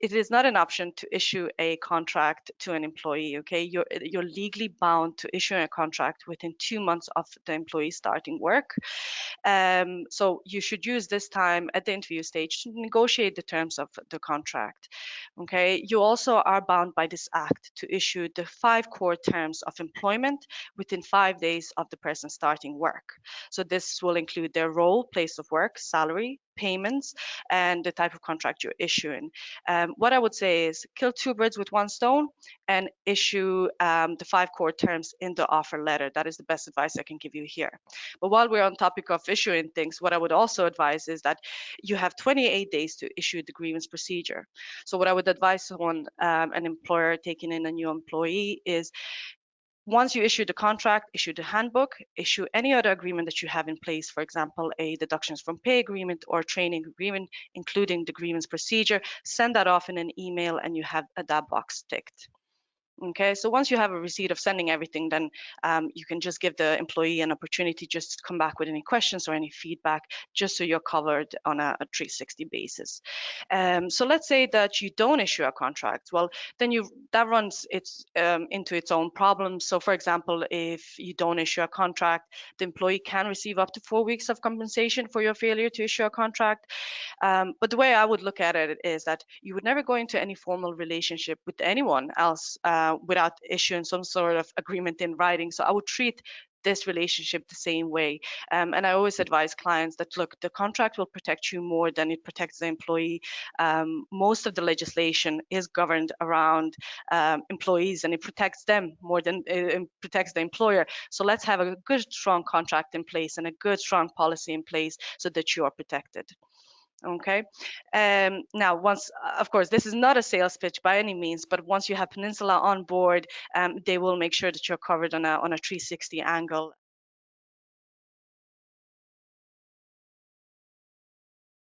it is not an option to issue a contract to an employee. Okay, you're legally bound to issue a contract within 2 months of the employee starting work. So you should use this time at the interview stage to negotiate the terms of the contract. Okay, you also are bound by this act to issue the 5 core terms of employment within 5 days of the person starting work. So this will include their role, place of work, salary, payments, and the type of contract you're issuing. What I would say is kill two birds with one stone and issue the 5 core terms in the offer letter. That is the best advice I can give you here. But while we're on topic of issuing things, what I would also advise is that you have 28 days to issue the grievance procedure. So what I would advise someone, an employer taking in a new employee, is once you issue the contract, issue the handbook, issue any other agreement that you have in place, for example, a deductions from pay agreement or training agreement, including the grievance procedure, send that off in an email and you have that box ticked. Okay, so once you have a receipt of sending everything, then you can just give the employee an opportunity just to come back with any questions or any feedback, just so you're covered on a 360 basis. So let's say that you don't issue a contract. Well, then that runs into its own problems. So for example, if you don't issue a contract, the employee can receive up to 4 weeks of compensation for your failure to issue a contract. But the way I would look at it is that you would never go into any formal relationship with anyone else without issuing some sort of agreement in writing. So I would treat this relationship the same way. And I always advise clients that, look, the contract will protect you more than it protects the employee. Most of the legislation is governed around employees, and it protects them more than it protects the employer. So let's have a good, strong contract in place and a good, strong policy in place so that you are protected. Okay. Now, once, of course, this is not a sales pitch by any means, but once you have Peninsula on board, they will make sure that you're covered on a 360 angle.